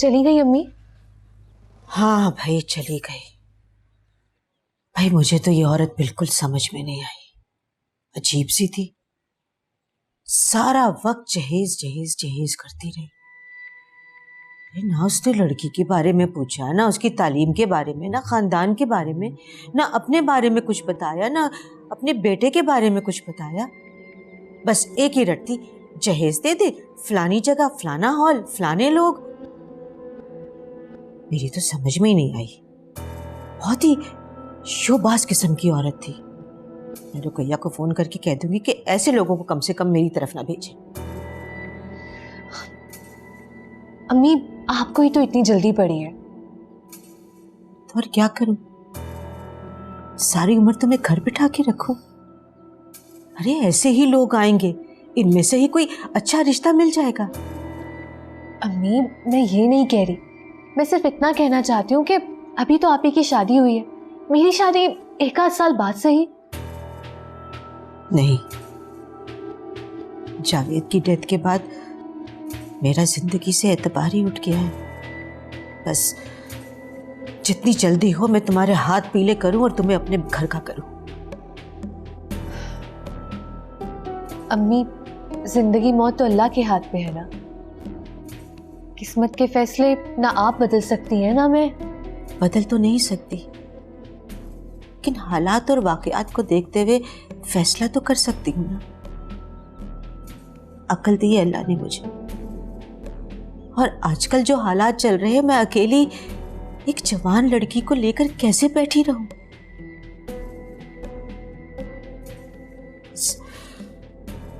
चली गई अम्मी? हाँ भाई चली गई। भाई मुझे तो ये औरत बिल्कुल समझ में नहीं आई, अजीब सी थी। सारा वक्त जहेज जहेज जहेज करती रही। ना उसने लड़की के बारे में पूछा, ना उसकी तालीम के बारे में, ना खानदान के बारे में, ना अपने बारे में कुछ बताया, ना अपने बेटे के बारे में कुछ बताया। बस एक ही रटती, जहेज दे दे, फलानी जगह, फलाना हॉल, फलाने लोग। मेरी तो समझ में ही नहीं आई। बहुत ही शोबाज किस्म की औरत थी। मैं रुकैया को फोन करके कह दूंगी कि ऐसे लोगों को कम से कम मेरी तरफ ना भेजें। अम्मी आपको ही तो इतनी जल्दी पड़ी है। तो और क्या करूं? सारी उम्र तो मैं घर बिठा के रखूं? अरे ऐसे ही लोग आएंगे, इनमें से ही कोई अच्छा रिश्ता मिल जाएगा। अम्मी मैं ये नहीं कह रही, मैं सिर्फ इतना कहना चाहती हूँ कि अभी तो आप ही की शादी हुई है, मेरी शादी 1 आध साल बाद सही। नहीं, जावेद की डेथ के बाद मेरा जिंदगी से एतबार ही उठ गया है। बस जितनी जल्दी हो मैं तुम्हारे हाथ पीले करूं और तुम्हें अपने घर का करूं। अम्मी जिंदगी मौत तो अल्लाह के हाथ पे है ना, किस्मत के फैसले ना आप बदल सकती हैं ना मैं। बदल तो नहीं सकती, लेकिन हालात और वाकयात को देखते हुए फैसला तो कर सकती हूँ ना। अक्ल दी है अल्लाह ने मुझे, और आजकल जो हालात चल रहे हैं, मैं अकेली एक जवान लड़की को लेकर कैसे बैठी रहूं?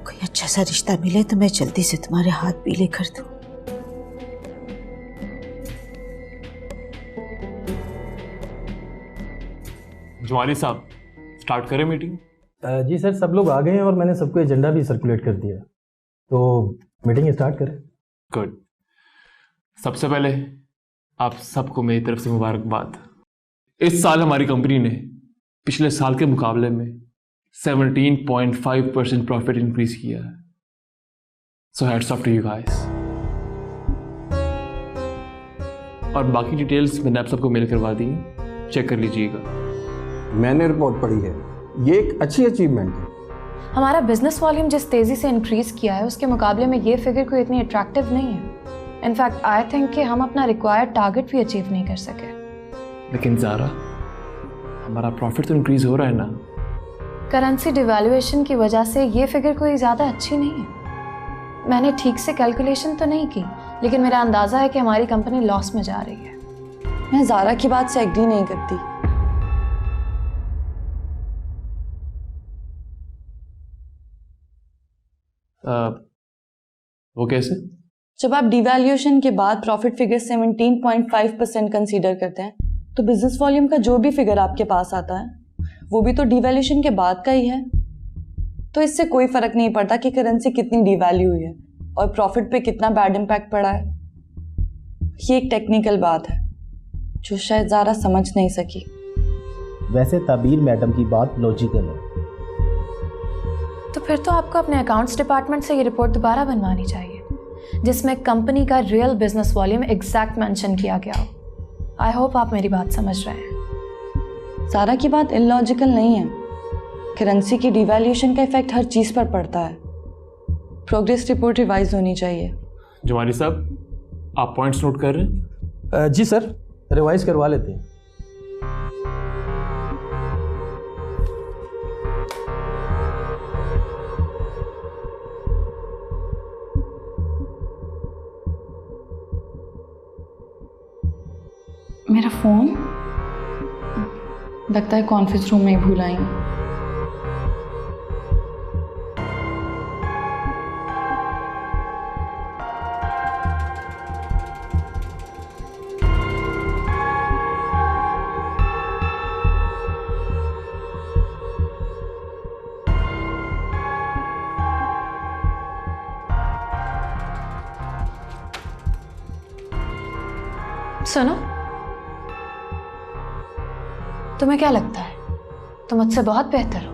कोई अच्छा सा रिश्ता मिले तो मैं जल्दी से तुम्हारे हाथ पीले कर दूं। जवाली साहब, स्टार्ट करें मीटिंग? जी सर, सब लोग आ गए हैं और मैंने सबको एजेंडा भी सर्कुलेट कर दिया, तो मीटिंग स्टार्ट करें। गुड। सबसे पहले आप सबको मेरी तरफ से मुबारकबाद। इस साल हमारी कंपनी ने पिछले साल के मुकाबले में 17.5% प्रॉफिट इंक्रीज किया है। So hats off to you guys. और बाकी डिटेल्स मैंने आप सबको मेल करवा दी, चेक कर लीजिएगा। मैंने रिपोर्ट पढ़ी है, ये एक अच्छी अचीवमेंट है। हमारा बिजनेस वॉल्यूम जिस तेजी से इंक्रीज किया है उसके मुकाबले में ये फिगर कोई इतनी अट्रैक्टिव नहीं है। इनफैक्ट आई थिंक कि हम अपना रिक्वायर्ड टारगेट भी अचीव नहीं कर सके। लेकिन ज़ारा, हमारा प्रॉफिट तो इंक्रीज हो रहा है ना। करेंसी डिवैल्यूएशन की वजह से ये फिगर कोई ज़्यादा अच्छी नहीं है। मैंने ठीक से कैलकुलेशन तो नहीं की, लेकिन मेरा अंदाज़ा है कि हमारी कंपनी लॉस में जा रही है। मैं ज़ारा की बात से एग्री नहीं करती। वो कैसे? जब आप डिवैल्यूएशन के बाद प्रॉफिट फिगर 17.5% कंसीडर करते हैं तो बिजनेस वॉल्यूम का जो भी फिगर आपके पास आता है वो भी तो डिवैल्यूएशन के बाद का ही है। तो इससे कोई फर्क नहीं पड़ता कि करेंसी कितनी डिवैल्यू हुई है और प्रॉफिट पे कितना बैड इम्पैक्ट पड़ा है। ये एक टेक्निकल बात है जो शायद ज़ारा समझ नहीं सकी। वैसे ताबीर मैडम की बात लॉजिकल है। तो फिर तो आपको अपने अकाउंट्स डिपार्टमेंट से ये रिपोर्ट दोबारा बनवानी चाहिए जिसमें कंपनी का real business volume exact mention किया गया हो। आई होप आप मेरी बात समझ रहे हैं। ज़ारा की बात इलॉजिकल नहीं है। करेंसी की डिवैल्यूएशन का इफेक्ट हर चीज़ पर पड़ता है। प्रोग्रेस रिपोर्ट रिवाइज होनी चाहिए। जवाली साहब, आप पॉइंट्स नोट कर रहे हैं? जी सर, रिवाइज करवा लेते हैं। मेरा फ़ोन लगता है कॉन्फ्रेंस रूम में ही भूल आई हूँ। सुनो, तुम्हें क्या लगता है तुम मुझसे बहुत बेहतर हो?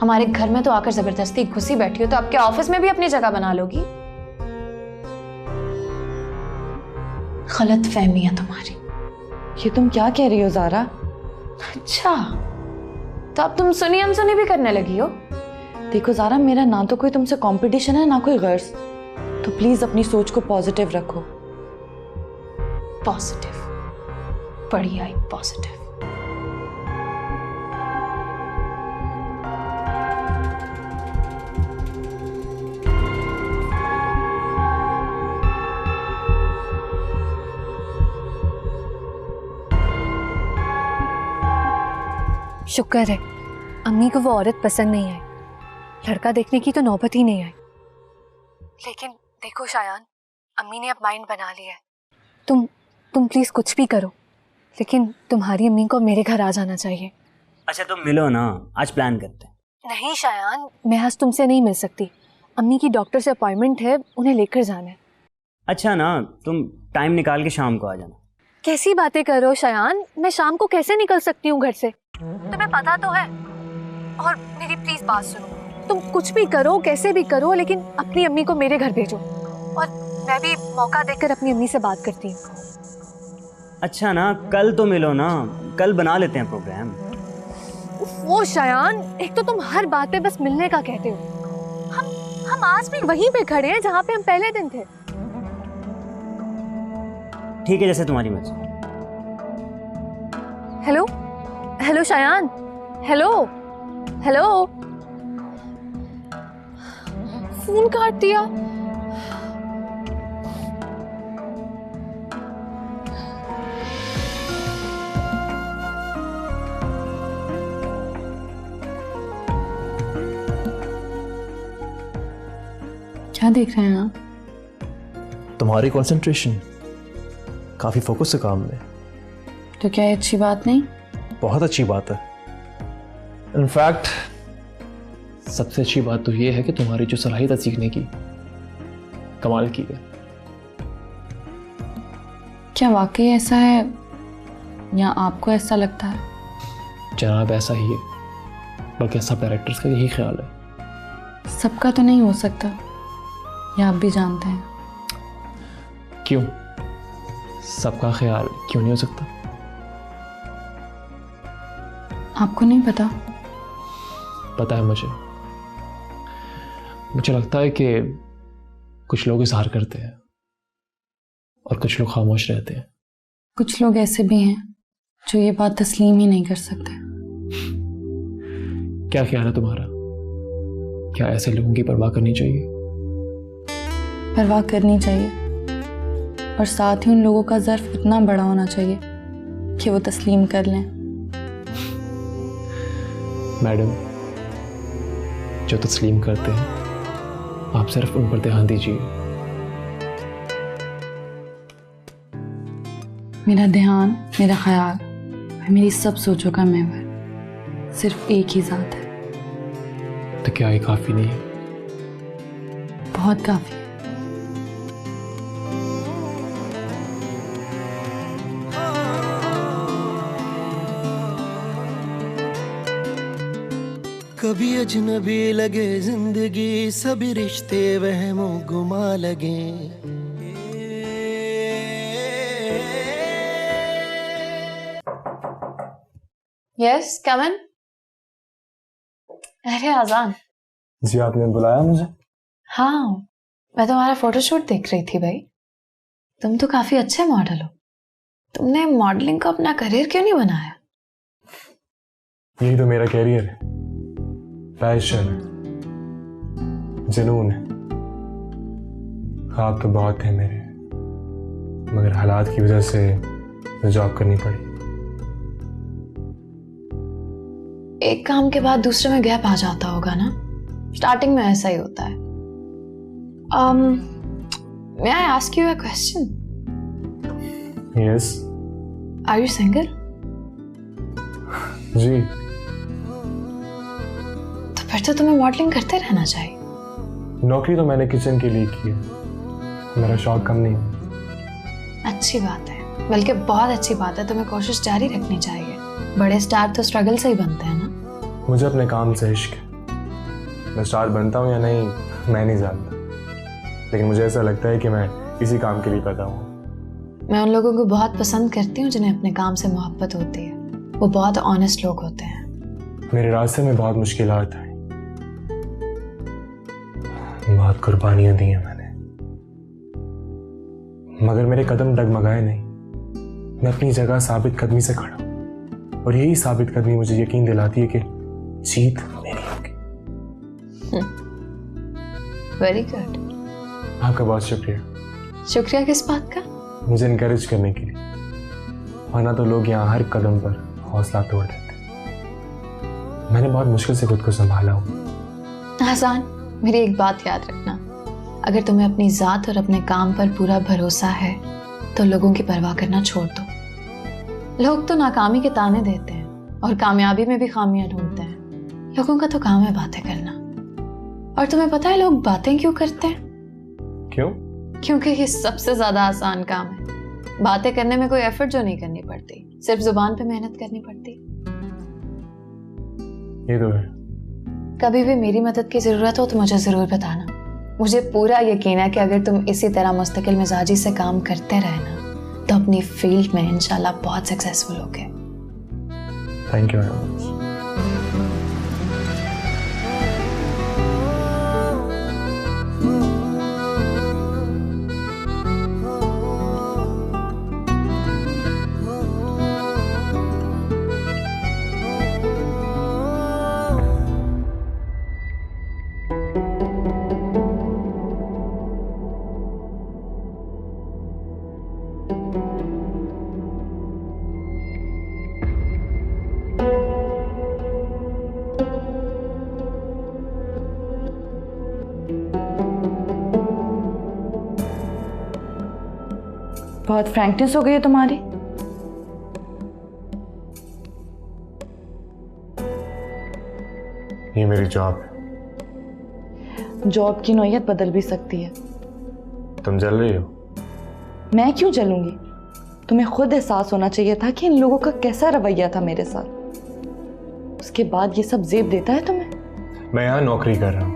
हमारे घर में तो आकर जबरदस्ती घुसी बैठी हो, तो आपके ऑफिस में भी अपनी जगह बना लोगी? गलत फहमी है तुम्हारी। ये तुम क्या कह रही हो ज़ारा? अच्छा, तो अब तुम सुनी अनसुनी भी करने लगी हो? देखो ज़ारा, मेरा ना तो कोई तुमसे कंपटीशन है ना कोई गर्ज, तो प्लीज अपनी सोच को पॉजिटिव रखो। पॉजिटिव, बढ़िया ही पॉजिटिव। शुक्र है अम्मी को वो औरत पसंद नहीं आई, लड़का देखने की तो नौबत ही नहीं आई। लेकिन देखो शायान, अम्मी ने अब माइंड बना लिया है। तुम प्लीज कुछ भी करो, लेकिन तुम्हारी अम्मी को मेरे घर आ जाना चाहिए। अच्छा तुम मिलो ना, आज प्लान करते हैं। नहीं शायान, मैं आज तुमसे नहीं मिल सकती। अम्मी की डॉक्टर से अपॉइंटमेंट है, उन्हें लेकर जाना है। अच्छा ना, तुम टाइम निकाल के शाम को आ जाना। कैसी बातें कर रहे हो शायान, मैं शाम को कैसे निकल सकती हूँ घर से? तुम्हें पता तो है। और मेरी प्लीज बात सुनो, तुम कुछ भी करो, कैसे भी करो, लेकिन अपनी अम्मी को मेरे घर भेजो। और मैं भी मौका देकर अपनी अम्मी से बात करती हूँ। अच्छा ना, कल तो मिलो ना, कल बना लेते हैं प्रोग्राम। वो शायान, एक तो तुम हर बात पे बस मिलने का कहते हो। हम आज भी वहीं पे खड़े हैं जहाँ पे हम पहले दिन थे। ठीक है, जैसे तुम्हारी मर्जी। Hello hello Shayan, hello hello. Phone काट दिया। क्या देख रहे हैं आप? तुम्हारी कंसंट्रेशन, काफी फोकस है काम में। तो क्या ये अच्छी बात नहीं? बहुत अच्छी बात है। इनफैक्ट सबसे अच्छी बात तो ये है कि तुम्हारी जो सलाहियत है सीखने की, कमाल की है। क्या वाकई ऐसा है या आपको ऐसा लगता है? जनाब ऐसा ही है, बल्कि सब डायरेक्टर्स का यही ख्याल है। सबका तो नहीं हो सकता, या आप भी जानते हैं। क्यों? सबका ख्याल क्यों नहीं हो सकता? आपको नहीं पता? पता है मुझे लगता है कि कुछ लोग इजहार करते हैं और कुछ लोग खामोश रहते हैं। कुछ लोग ऐसे भी हैं जो ये बात तस्लीम ही नहीं कर सकते। क्या ख्याल है तुम्हारा? क्या ऐसे लोगों की परवाह करनी चाहिए? परवाह करनी चाहिए, और साथ ही उन लोगों का ज़र्फ इतना बड़ा होना चाहिए कि वो तस्लीम कर लें। मैडम, जो तस्लीम करते हैं आप सिर्फ उन पर ध्यान दीजिए। मेरा ध्यान, मेरा ख्याल, मेरी सब सोचों का महवर सिर्फ एक ही ज़ात है। तो क्या ये काफ़ी नहीं है? बहुत काफ़ी। कभी अजनबी लगे जिंदगी, सभी रिश्ते वहमों गुमा लगे। यस, कम इन। अरे आजान। जी, आपने बुलाया मुझे? हाँ, मैं तुम्हारा फोटोशूट देख रही थी भाई। तुम तो काफी अच्छे मॉडल हो। तुमने मॉडलिंग को अपना करियर क्यों नहीं बनाया? यही तो मेरा कैरियर है, पैशन है, जुनून है। ख्वाब तो बहुत थे मेरे, मगर हालात की वजह से जॉब करनी पड़ी। एक काम के बाद दूसरे में गैप आ जाता होगा ना? स्टार्टिंग में ऐसा ही होता है। May I ask you a question? Yes. Are you single? जी। तो फिर तो तुम्हें मॉडलिंग करते रहना चाहिए। नौकरी तो मैंने किचन के लिए की है, मेरा शौक कम नहीं है। अच्छी बात है, बल्कि बहुत अच्छी बात है। तुम्हें कोशिश जारी रखनी चाहिए। बड़े स्टार तो स्ट्रगल से ही बनते हैं ना। मुझे अपने काम से इश्क है। मैं स्टार बनता हूँ या नहीं मैं नहीं जानता, लेकिन मुझे ऐसा लगता है कि मैं इसी काम के लिए पैदा हूँ। मैं उन लोगों को बहुत पसंद करती हूँ जिन्हें अपने काम से मोहब्बत होती है। वो बहुत ऑनेस्ट लोग होते हैं। मेरे रास्ते में बहुत मुश्किलात आई, बहुत कुर्बानियां दी हैं मैंने, मगर मेरे कदम डगमगाए नहीं। मैं अपनी जगह साबित कदमी से खड़ा हूं और यही साबित कदमी मुझे यकीन दिलाती है कि जीत मेरी होगी। Very good. आपका बहुत शुक्रिया। शुक्रिया किस बात का? मुझे इनकरेज करने के लिए, वरना तो लोग यहाँ हर कदम पर हौसला तोड़ देते। मैंने बहुत मुश्किल से खुद को संभाला हूँ। आसान, मेरी एक बात याद रखना, अगर तुम्हें अपनी जात और अपने काम पर पूरा भरोसा है तो लोगों की परवाह करना छोड़ दो। लोग तो नाकामी के ताने देते हैं और कामयाबी में भी खामियां ढूंढते हैं। लोगों का तो काम है बातें करना। और तुम्हें पता है लोग बातें क्यों करते हैं? क्यों? क्योंकि ये सबसे ज्यादा आसान काम है। बातें करने में कोई एफर्ट जो नहीं करनी पड़ती, सिर्फ जुबान पे मेहनत करनी पड़ती। ये तो है। कभी भी मेरी मदद की जरूरत हो तो मुझे जरूर बताना। मुझे पूरा यकीन है कि अगर तुम इसी तरह मुस्तकिल मिजाजी से काम करते रहे ना तो अपनी फील्ड में इंशाल्लाह बहुत सक्सेसफुल होगे। Thank you very much. बहुत फ्रैंकनेस हो गई है तुम्हारी। ये मेरी जॉब है। जॉब की नौयत बदल भी सकती है। तुम जल रही हो? मैं क्यों जलूंगी? तुम्हें खुद एहसास होना चाहिए था कि इन लोगों का कैसा रवैया था मेरे साथ। उसके बाद ये सब जेब देता है तुम्हें। मैं यहाँ नौकरी कर रहा हूँ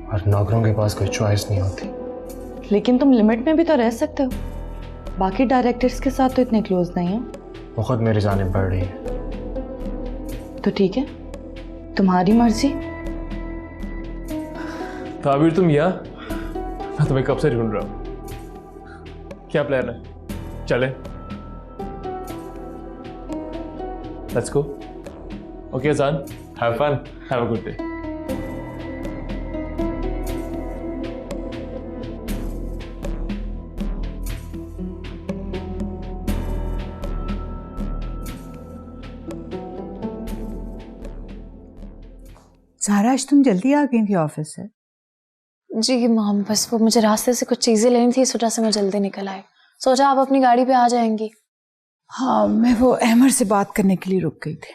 और नौकरों के पास कोई चॉइस नहीं होती। लेकिन तुम लिमिट में भी तो रह सकते हो। बाकी डायरेक्टर्स के साथ तो इतने क्लोज नहीं हो। वो खुद मेरी जानिब बढ़ रही है। तो ठीक है, तुम्हारी मर्जी। ताबीर तुम यहाँ? मैं तुम्हें कब से ढूंढ रहा हूँ। क्या प्लान है? चले? Let's go. Okay Azaan, have fun, have a good day. Sara, आज तुम जल्दी आ गई थी ऑफिस से? जी मॉम, बस वो मुझे रास्ते से कुछ चीजें लेनी थी, सोचा से मैं जल्दी निकल आई। सोचा आप अपनी गाड़ी पे आ जाएंगी। हाँ, मैं वो अहमर से बात करने के लिए रुक गई थी।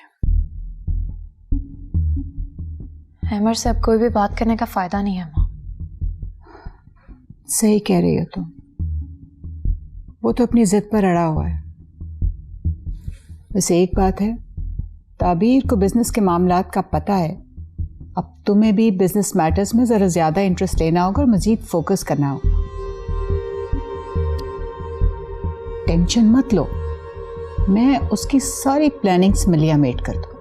अहमर से अब कोई भी बात करने का फायदा नहीं है माँ। सही कह रही हो तुम। वो तो अपनी जिद पर अड़ा हुआ है। वैसे एक बात है, ताबीर को बिजनेस के मामलात का पता है। अब तुम्हें भी बिजनेस मैटर्स में जरा ज्यादा इंटरेस्ट लेना होगा और मजीद फोकस करना होगा। टेंशन मत लो, मैं उसकी सारी प्लानिंग्स मिलिया मेट कर दूँ।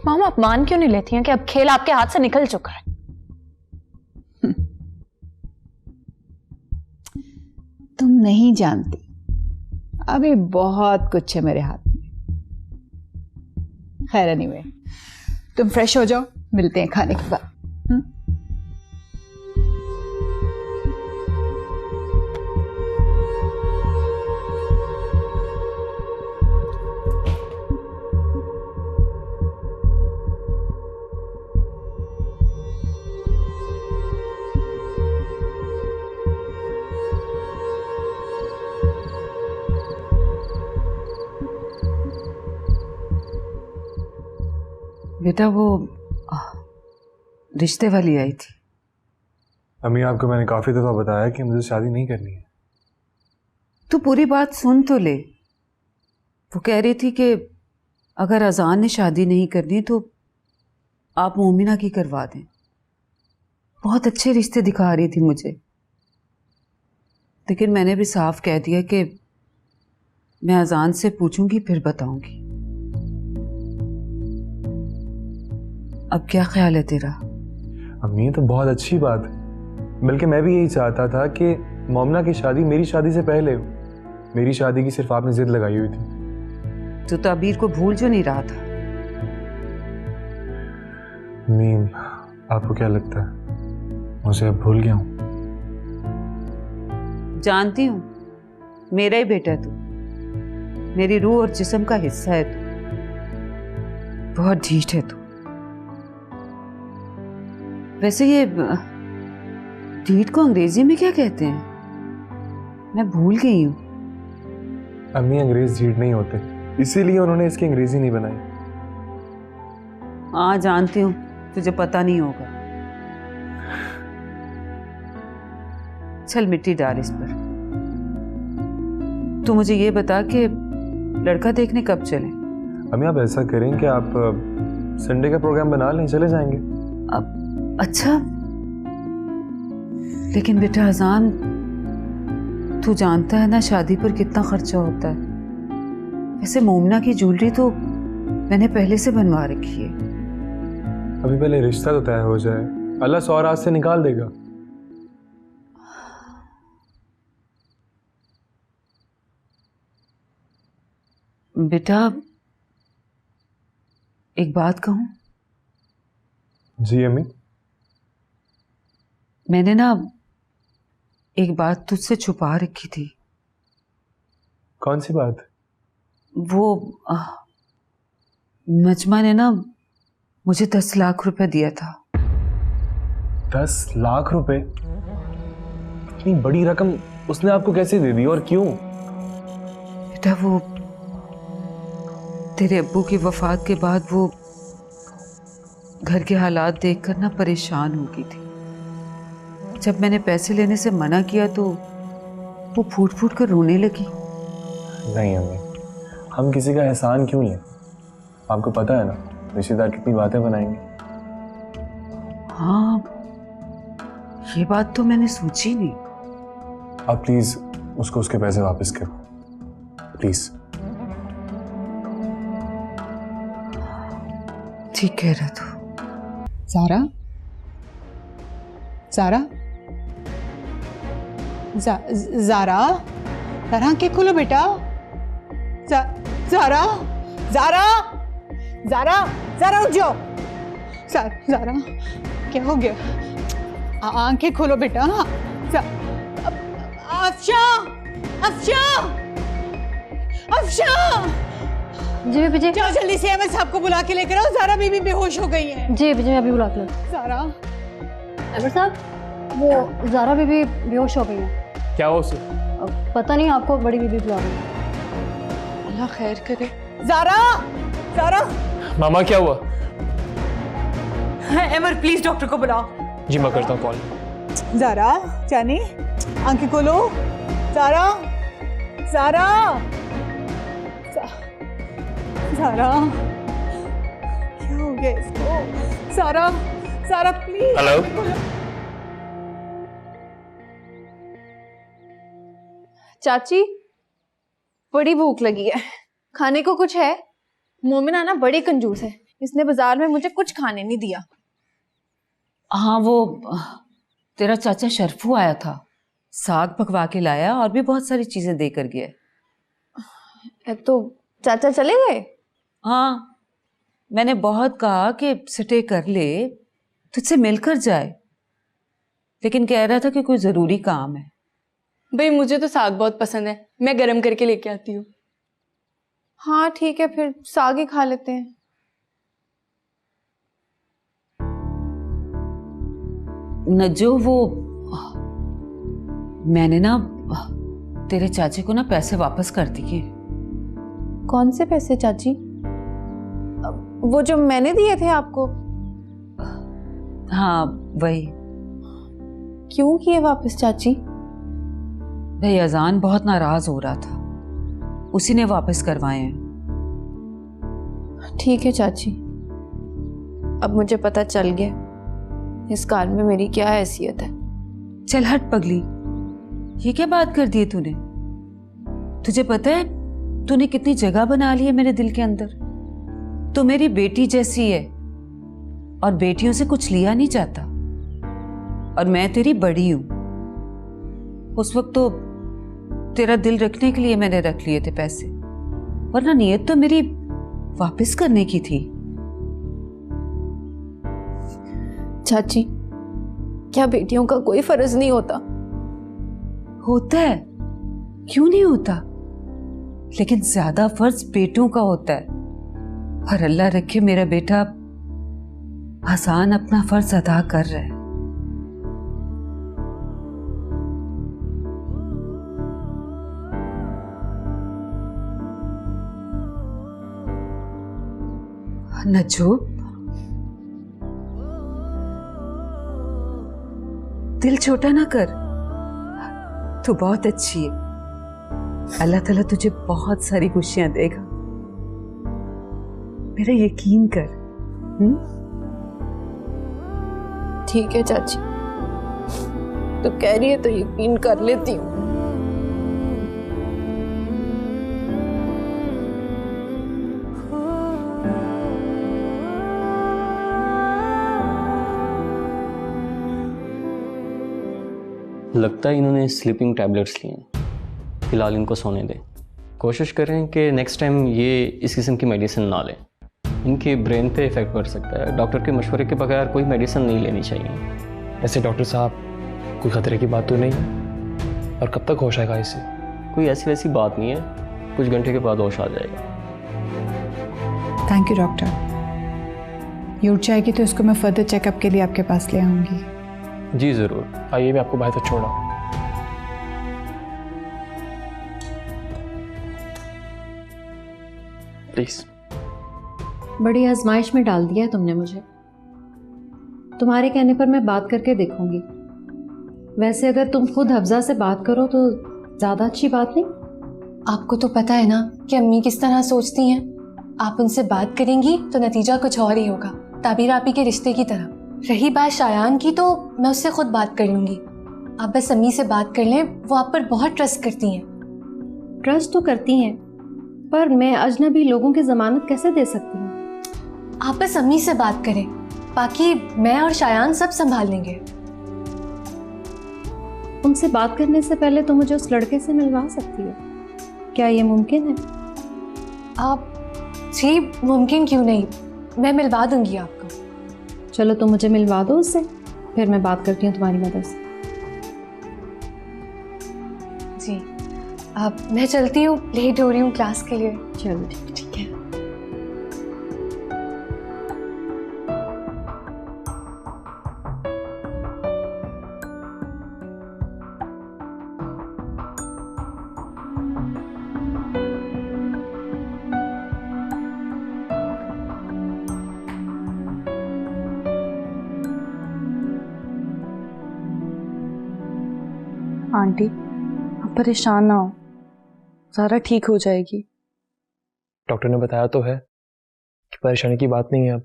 मामा, आप मान क्यों नहीं लेती हैं कि अब खेल आपके हाथ से निकल चुका है? तुम नहीं जानती, अभी बहुत कुछ है मेरे हाथ में। खैर एनीवे, तुम फ्रेश हो जाओ, मिलते हैं खाने के बाद। बेटा, वो रिश्ते वाली आई थी। अम्मी, आपको मैंने काफ़ी दफ़ा बताया कि मुझे शादी नहीं करनी है। तू पूरी बात सुन तो ले। वो कह रही थी कि अगर अजान ने शादी नहीं करनी तो आप मोमिना की करवा दें। बहुत अच्छे रिश्ते दिखा रही थी मुझे। लेकिन मैंने भी साफ कह दिया कि मैं अजान से पूछूंगी फिर बताऊंगी। अब क्या ख्याल है तेरा? अम्मी ये तो बहुत अच्छी बात है, बल्कि मैं भी यही चाहता था कि मोमना की शादी मेरी शादी से पहले हो। मेरी शादी की सिर्फ आपने जिद लगाई हुई थी। तो ताबीर को भूल जो नहीं रहा था। अम्मी आपको क्या लगता है मुझे अब भूल गया हूँ? जानती हूँ, मेरा ही बेटा है तू, मेरी रूह और जिस्म का हिस्सा है तू। बहुत ढीठ है तू। वैसे ये ढीठ को अंग्रेजी में क्या कहते हैं? मैं भूल गई हूँ। अम्मी अंग्रेज ढीठ नहीं होते, इसीलिए उन्होंने इसकी अंग्रेजी नहीं बनाई। हाँ जानती हूँ, तुझे पता नहीं होगा। चल मिट्टी डाल इस पर। तू मुझे ये बता कि लड़का देखने कब चले? अम्मी आप ऐसा करें कि आप संडे का प्रोग्राम बना लें, चले जाएंगे। अब अच्छा, लेकिन बेटा अजान, तू जानता है ना शादी पर कितना खर्चा होता है। वैसे मोमना की ज्वेलरी तो मैंने पहले से बनवा रखी है। अभी पहले रिश्ता तो तय हो जाए, अल्लाह 100 रात से निकाल देगा। बेटा एक बात कहूं? जी अम्मी। मैंने ना एक बात तुझसे छुपा रखी थी। कौन सी बात? वो नजमा ने ना मुझे 10 लाख रुपए दिया था। 10 लाख रुपए? इतनी बड़ी रकम उसने आपको कैसे दे दी और क्यों? बेटा वो तेरे अब्बू की वफात के बाद वो घर के हालात देखकर ना परेशान हो गई थी। जब मैंने पैसे लेने से मना किया तो वो फूट फूट कर रोने लगी। नहीं अम्मी, हम किसी का एहसान क्यों लें? आपको पता है ना रिश्तेदार कितनी बातें बनाएंगे। हाँ ये बात तो मैंने सोची नहीं। आप प्लीज उसको उसके पैसे वापस करो प्लीज। ठीक कह रहा तू। ज़ारा, ज़ारा, ज़ारा, ज़ारा आंखें खोलो बेटा। ज़ारा, ज़ारा, ज़ारा, ज़ारा उठ जाओ। ज़ारा क्या हो गया? आंखें खोलो बेटा। अफशा, अफशा, अफशा। जी बीबी जी। जाओ जल्दी से अहमद साहब को बुला के लेकर आओ, ज़ारा बीबी बेहोश हो गई है। जी बीबी जी, मैं अभी बुलाती हूँ। ज़ारा। अहमद साहब, वो ज़ारा बीबी बेहोश हो गई है। क्या हुआ उसे? पता नहीं, आपको बड़ी बीबी बुला रही है। अल्लाह खैर करे। ज़ारा, ज़ारा। मामा क्या हुआ? अमर प्लीज डॉक्टर को बुलाओ। जी मैं करता हूँ कॉल। ज़ारा, जानी आंखें खोलो। ज़ारा, ज़ारा, ज़ारा क्या हो गया इसको? ज़ारा, ज़ारा प्लीज। हेलो। चाची, बड़ी भूख लगी है, खाने को कुछ है? मोमिना ना बड़ी कंजूस है, इसने बाजार में मुझे कुछ खाने नहीं दिया। हाँ वो तेरा चाचा शरफू आया था, साग पकवा के लाया और भी बहुत सारी चीजें देकर गया। तो चाचा चले गए? हाँ मैंने बहुत कहा कि स्टे कर ले, तुझसे मिलकर जाए, लेकिन कह रहा था कि कोई जरूरी काम है। भाई मुझे तो साग बहुत पसंद है, मैं गरम करके लेके आती हूँ। हाँ ठीक है, फिर साग ही खा लेते हैं। नज्जो वो मैंने ना तेरे चाचे को ना पैसे वापस कर दिए। कौन से पैसे चाची? वो जो मैंने दिए थे आपको? हाँ वही। क्यों किए वापस चाची? भाई अजान बहुत नाराज हो रहा था, उसी ने वापस करवाए हैं। ठीक है चाची, अब मुझे पता चल गया इस कार में मेरी क्या हैसियत है। चल हट पगली, ये क्या बात कर दी है तूने? तुझे पता है तूने कितनी जगह बना ली है मेरे दिल के अंदर। तू मेरी बेटी जैसी है और बेटियों से कुछ लिया नहीं जाता, और मैं तेरी बड़ी हूं। उस वक्त तो तेरा दिल रखने के लिए मैंने रख लिए थे पैसे, वरना नीयत तो मेरी वापस करने की थी। चाची, क्या बेटियों का कोई फर्ज नहीं होता? होता है, क्यों नहीं होता, लेकिन ज्यादा फर्ज बेटों का होता है। और अल्लाह रखे मेरा बेटा आसान अपना फर्ज अदा कर रहा है। नजूब, दिल छोटा ना कर, तू बहुत अच्छी है। अल्लाह ताला तुझे बहुत सारी खुशियां देगा, मेरा यकीन कर। ठीक है चाची, तो कह रही है तो यकीन कर लेती हूँ। लगता है इन्होंने स्लीपिंग टैबलेट्स लिए हैं, फिलहाल इनको सोने दें। कोशिश करें कि नेक्स्ट टाइम ये इस किस्म की मेडिसिन ना लें, इनके ब्रेन पे इफेक्ट पड़ सकता है। डॉक्टर के मशवरे के बगैर कोई मेडिसिन नहीं लेनी चाहिए। ऐसे डॉक्टर साहब, कोई खतरे की बात तो नहीं? और कब तक होश आएगा इससे? कोई ऐसी वैसी बात नहीं है, कुछ घंटे के बाद होश आ जाएगा। Thank you doctor. ये उठ जाएगी तो इसको मैं फर्दर चेकअप के लिए आपके पास ले आऊंगी। जी ज़रूर। आइए, मैं आपको बाहर तक छोड़ा। प्लीज। बड़ी आजमाइश में डाल दिया है तुमने मुझे। तुम्हारे कहने पर मैं बात करके देखूंगी। वैसे अगर तुम खुद हफ्जा से बात करो तो ज्यादा अच्छी बात नहीं? आपको तो पता है ना कि अम्मी किस तरह सोचती हैं। आप उनसे बात करेंगी तो नतीजा कुछ और ही होगा, ताबीर आपी के रिश्ते की तरह। रही बात शायान की, तो मैं उससे खुद बात कर लूंगी। आप बस अम्मी से बात कर लें, वो आप पर बहुत ट्रस्ट करती हैं। ट्रस्ट तो करती हैं, पर मैं अजनबी लोगों की जमानत कैसे दे सकती हूँ? आप बस अम्मी से बात करें, बाकी मैं और शायान सब संभाल लेंगे। उनसे बात करने से पहले तो मुझे उस लड़के से मिलवा सकती हो, क्या ये मुमकिन है? आप जी, मुमकिन क्यों नहीं, मैं मिलवा दूंगी आपको। चलो तुम मुझे मिलवा दो उससे, फिर मैं बात करती हूँ तुम्हारी मदद से। जी, अब मैं चलती हूँ, लेट हो रही हूँ क्लास के लिए। चलो ठीक है। आंटी, आप परेशान ना हो, ज़ारा ठीक हो जाएगी। डॉक्टर ने बताया तो है कि परेशानी की बात नहीं है। अब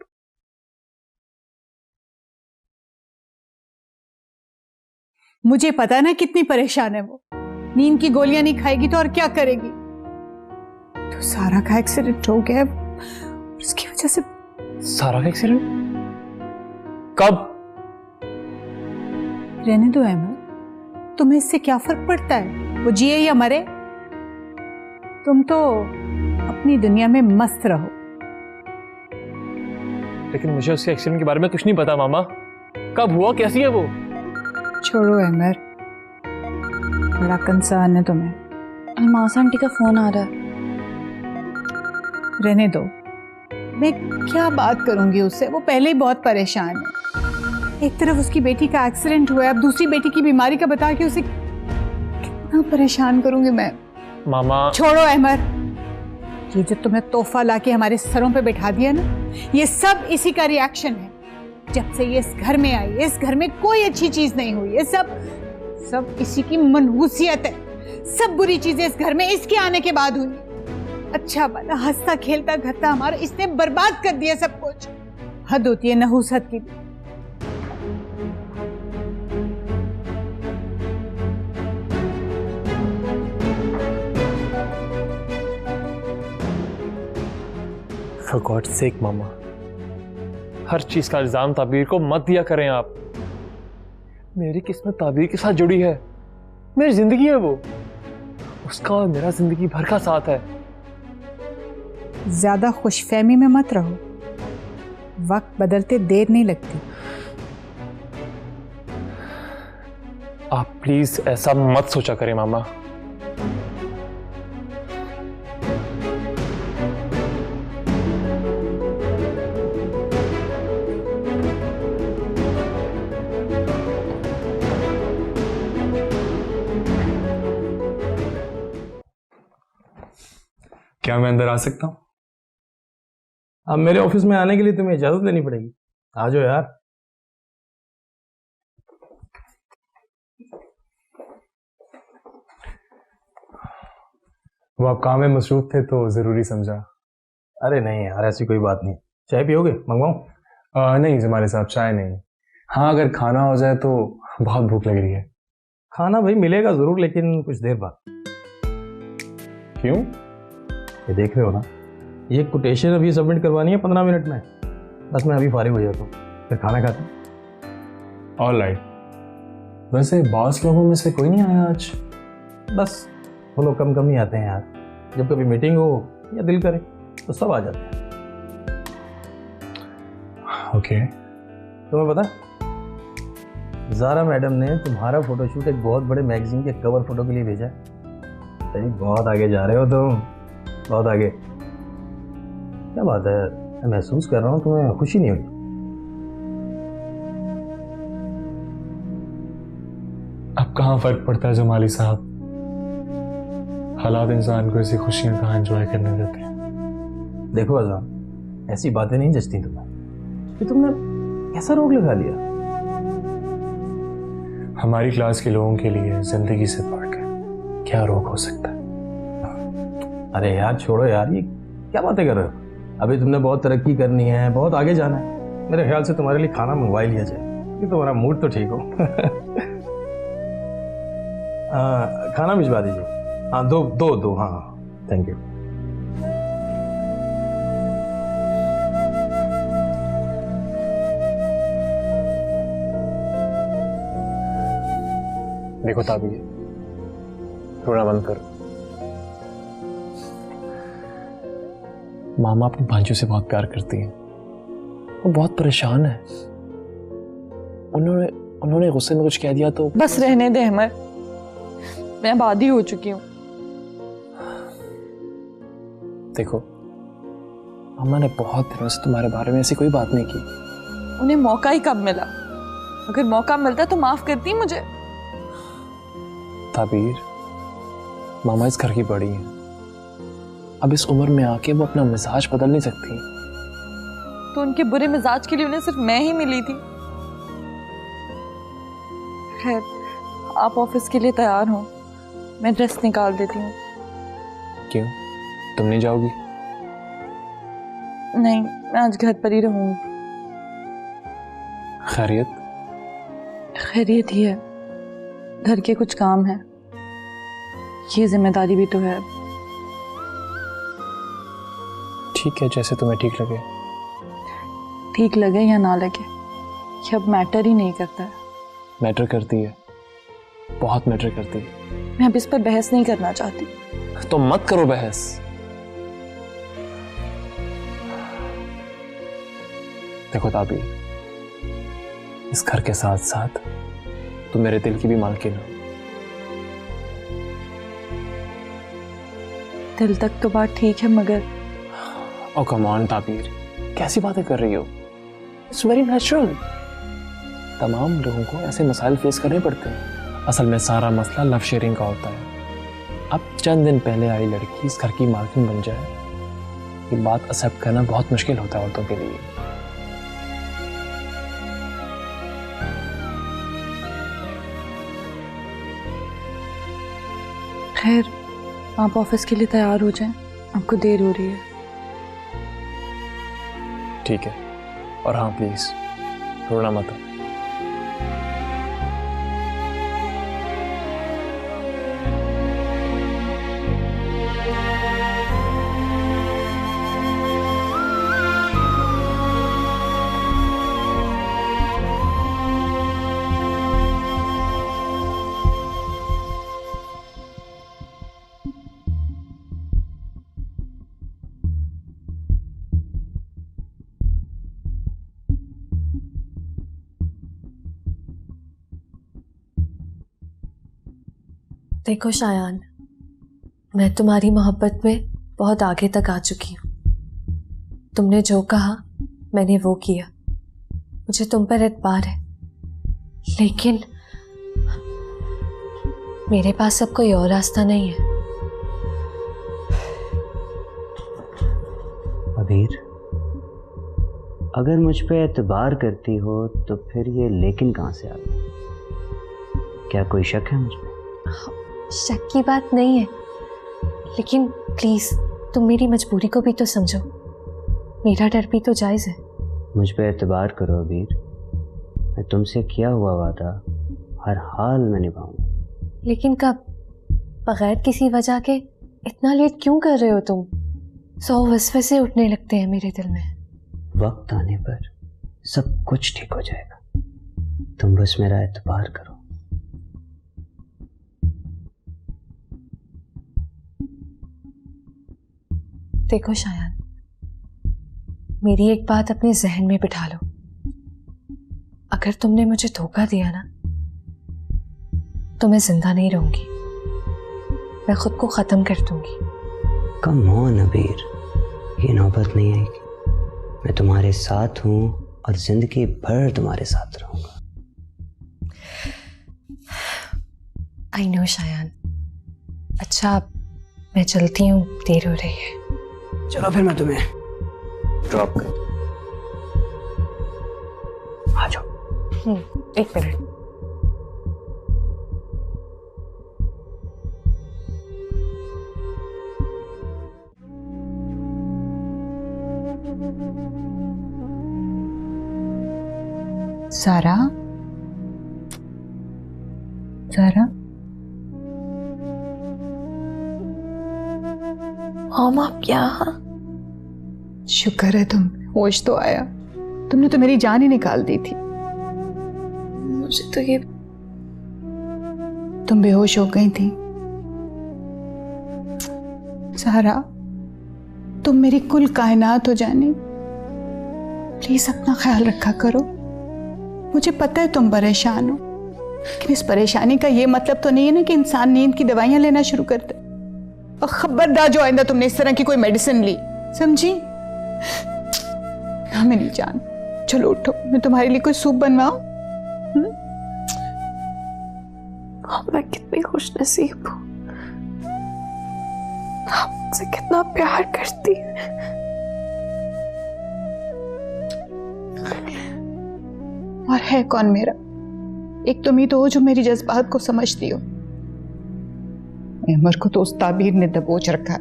मुझे पता ना कितनी परेशान है वो। नींद की गोलियां नहीं खाएगी तो और क्या करेगी? तो सारा का एक्सीडेंट हो गया, उसकी वजह से। सारा का एक्सीडेंट कब? रहने दो अहमद, तुम्हें इससे क्या फर्क पड़ता है, वो जिए या मरे? तुम तो अपनी दुनिया में मस्त रहो। लेकिन मुझे उसके एक्सीडेंट के बारे में कुछ नहीं पता मामा। कब हुआ, कैसी है वो? छोड़ो अहमद, बड़ा कंसर्न है तुम्हें। अलमास आंटी का फोन आ रहा है। रहने दो, मैं क्या बात करूंगी उससे, वो पहले ही बहुत परेशान है। एक तरफ उसकी बेटी का एक्सीडेंट हुआ है, अब दूसरी बेटी की बीमारी का बता के उसे कितना परेशान करूंगी मैं। मामा छोड़ो अहमद, ये जो तुम्हें तोहफा लाके हमारे सरों पे बैठा दिया ना, ये सब इसी का रिएक्शन है। जब से ये इस घर में आई, इस घर में कोई अच्छी चीज नहीं हुई, ये सब इसी की मनहूसियत है। सब बुरी चीजें इस घर में इसके आने के बाद हुई। अच्छा भला हंसता खेलता घर था हमारा, इसने बर्बाद कर दिया सब कुछ। हद होती है नहूसत की। फॉर गॉड सेक मामा, हर चीज का इल्जाम ताबीर को मत दिया करें आप। मेरी किस्मत ताबीर के साथ जुड़ी है, मेरी जिंदगी है वो, उसका और मेरा जिंदगी भर का साथ है। ज्यादा खुशफहमी में मत रहो, वक्त बदलते देर नहीं लगती। आप प्लीज ऐसा मत सोचा करें मामा। क्या मैं अंदर आ सकता हूँ? अब मेरे ऑफिस में आने के लिए तुम्हें इजाजत लेनी पड़ेगी। आ जाओ यार। वो आप काम में मसरूफ थे तो जरूरी समझा। अरे नहीं यार, ऐसी कोई बात नहीं। चाय पियोगे? मंगवाऊं? नहीं जमाले साहब, चाय नहीं। हाँ अगर खाना हो जाए तो, बहुत भूख लग रही है। खाना भाई मिलेगा जरूर, लेकिन कुछ देर बाद। क्यों? ये देख रहे हो ना, ये कोटेशन अभी सबमिट करवानी है 15 मिनट में। बस मैं अभी फारिग हो जाता हूँ, फिर खाना खाता हूँ। All right. वैसे बॉस लोगों में से कोई नहीं आया आज? बस वो लोग कम कम ही आते हैं यार। जब कभी मीटिंग हो या दिल करे तो सब आ जाते हैं। ओके। तुम्हें पता, ज़ारा मैडम ने तुम्हारा फोटोशूट एक बहुत बड़े मैगजीन के कवर फोटो के लिए भेजा है। सही बहुत आगे जा रहे हो तुम, बहुत आगे। क्या बात है, मैं महसूस कर रहा हूँ तुम्हें खुशी नहीं हुई। अब कहाँ फर्क पड़ता है जमाली साहब, हालात इंसान को ऐसी खुशियां कहाँ एंजॉय करने देते हैं। देखो अज़ाम, ऐसी बातें नहीं जचती तुम्हें कि तुमने कैसा रोग लगा लिया। हमारी क्लास के लोगों के लिए जिंदगी से बढ़कर क्या रोग हो सकता है। अरे यार छोड़ो यार, ये क्या बातें कर रहे हो। अभी तुमने बहुत तरक्की करनी है, बहुत आगे जाना है। मेरे ख्याल से तुम्हारे लिए खाना मंगवा ही लिया जाए कि तुम्हारा मूड तो ठीक हो। खाना भिजवा दीजिए। हाँ दो हाँ, थैंक यू। देखो ताबीर, रोना बंद करो। मामा अपनी भांजों से बहुत प्यार करती हैं, वो बहुत परेशान है। उन्होंने गुस्से में कुछ कह दिया तो बस रहने दे अहमद, मैं बादी हो चुकी हूँ। देखो, मामा ने बहुत दिनों से तुम्हारे बारे में ऐसी कोई बात नहीं की। उन्हें मौका ही कब मिला? अगर मौका मिलता तो माफ करती मुझे। ताबीर, मामा इस घर की बड़ी हैं। अब इस उम्र में आके वो अपना मिजाज बदल नहीं सकती। तो उनके बुरे मिजाज के लिए उन्हें सिर्फ मैं ही मिली थी। खैर, आप ऑफिस के लिए तैयार हो, मैं ड्रेस निकाल देती हूँ। क्यों, तुम नहीं जाओगी? नहीं, मैं आज घर पर ही रहूंगी। खैरियत? खैरियत ही है, घर के कुछ काम है, ये जिम्मेदारी भी तो है। ठीक है, जैसे तुम्हें ठीक लगे। ठीक लगे या ना लगे, ये अब मैटर ही नहीं करता है। मैटर करती है, बहुत मैटर करती है। मैं अब इस पर बहस नहीं करना चाहती। तो मत करो बहस। देखो ताबीर, इस घर के साथ साथ तुम मेरे दिल की भी मालकिन हो। दिल तक तो बात ठीक है, मगर ओ कम ऑन ताबीर, कैसी बातें कर रही हो? It's very natural. तमाम लोगों को ऐसे मसाइल फेस करने पड़ते हैं। असल में सारा मसला लव शेयरिंग का होता है। अब चंद दिन पहले आई लड़की इस घर की मालकिन बन जाए, ये बात एक्सेप्ट करना बहुत मुश्किल होता है औरतों के लिए। खैर, आप ऑफिस के लिए तैयार हो जाएं, आपको देर हो रही है। ठीक है, और हाँ प्लीज रोना मत। देखो शायान, मैं तुम्हारी मोहब्बत में बहुत आगे तक आ चुकी हूँ। तुमने जो कहा मैंने वो किया। मुझे तुम पर एतबार है, लेकिन मेरे पास अब कोई और रास्ता नहीं है। अबीर, अगर मुझ पे एतबार करती हो तो फिर ये लेकिन कहाँ से आ गया? क्या कोई शक है मुझ पे? शक की बात नहीं है, लेकिन प्लीज तुम मेरी मजबूरी को भी तो समझो। मेरा डर भी तो जायज़ है। मुझ पे एतबार करो अबीर, मैं तुमसे किया हुआ वादा हर हाल में निभाऊंगा। लेकिन कब? बगैर किसी वजह के इतना लेट क्यों कर रहे हो तुम? 100 वसवसे उठने लगते हैं मेरे दिल में। वक्त आने पर सब कुछ ठीक हो जाएगा, तुम बस मेरा एतबार करो। देखो शायान, मेरी एक बात अपने जहन में बिठा लो। अगर तुमने मुझे धोखा दिया ना, तो मैं जिंदा नहीं रहूंगी, मैं खुद को खत्म कर दूंगी। कम ऑन अबीर, ये नौबत नहीं आएगी। मैं तुम्हारे साथ हूं और जिंदगी भर तुम्हारे साथ रहूंगा। I know Shayan. अच्छा, मैं चलती हूँ, देर हो रही है। चलो फिर मैं तुम्हें ड्रॉप कर। आ जाओ। 1 मिनट। सारा, सारा, हम आप यहाँ? शुक्र है तुम होश तो आया। तुमने तो मेरी जान ही निकाल दी थी। मुझे तो ये, तुम बेहोश हो गई थी। सारा, तुम मेरी कुल कायनात हो जानी। प्लीज अपना ख्याल रखा करो। मुझे पता है तुम परेशान हो, लेकिन इस परेशानी का ये मतलब तो नहीं है ना कि इंसान नींद की दवाइयां लेना शुरू कर दे। और खबरदार जो आइंदा तुमने इस तरह की कोई मेडिसिन ली, समझी? हाँ मेरी जान, चलो उठो, मैं तुम्हारे लिए कोई सूप बनवाऊं? मैं कितनी खुश नसीब हूँ, आप मुझसे कितना प्यार करती है। और है कौन मेरा? एक तुम ही तो हो जो मेरी जज्बात को समझती हो। उमर को तो उस ताबीर ने दबोच रखा है।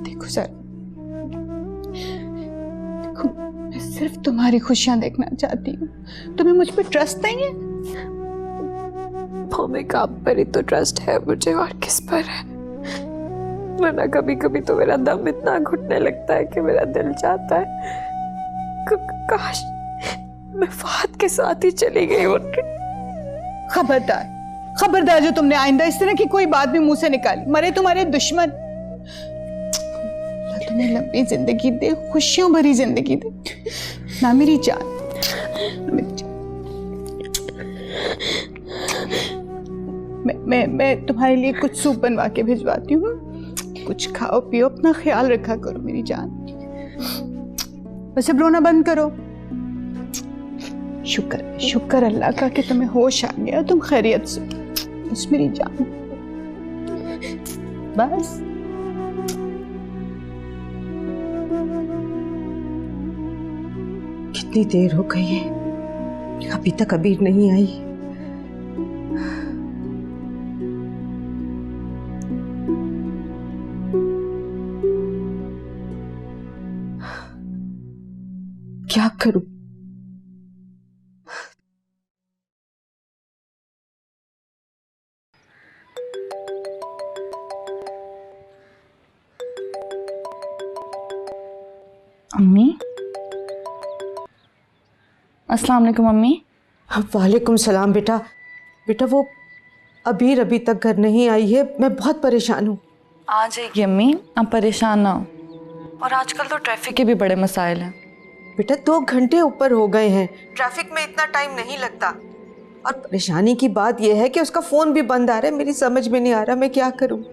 देखो सर, देखो मैं सिर्फ तुम्हारी खुशियां देखना चाहती हूँ। तुम्हें मुझ पर ट्रस्ट नहीं है? भौमिक, आप पर ही तो ट्रस्ट है मुझे, और किस पर है? वरना कभी कभी तो मेरा दम इतना घुटने लगता है कि मेरा दिल चाहता है काश मैं फहद के साथ ही चली गई होती। खबरदार, खबरदार, जो तुमने आइंदा इस तरह की कोई बात भी मुंह से निकाली, मरे तुम्हारे दुश्मन। अल्लाह तुम्हें लंबी जिंदगी दे, खुशियों भरी जिंदगी दे ना मेरी जान, मेरी जान। मैं तुम्हारे लिए कुछ सूप बनवा के भिजवाती हूँ। कुछ खाओ पियो, अपना ख्याल रखा करो मेरी जान। बस अब रोना बंद करो। शुक्र शुक्र अल्लाह का कि तुम्हें होश आ गया, तुम खैरियत से। बस मेरी जान, बस। कितनी देर हो गई है, अभी तक अबीर नहीं आई। क्या करूं? अम्मी, अस्सलाम वालेकुम अम्मी। वालेकुम सलाम बेटा। बेटा वो अबीर अभी तक घर नहीं आई है, मैं बहुत परेशान हूँ। आ जाएगी अम्मी, आप परेशान ना हो। और आजकल तो ट्रैफिक के भी बड़े मसाइल हैं। बेटा 2 घंटे ऊपर हो गए हैं, ट्रैफिक में इतना टाइम नहीं लगता। और परेशानी की बात यह है कि उसका फोन भी बंद आ रहा है। मेरी समझ में नहीं आ रहा मैं क्या करूं।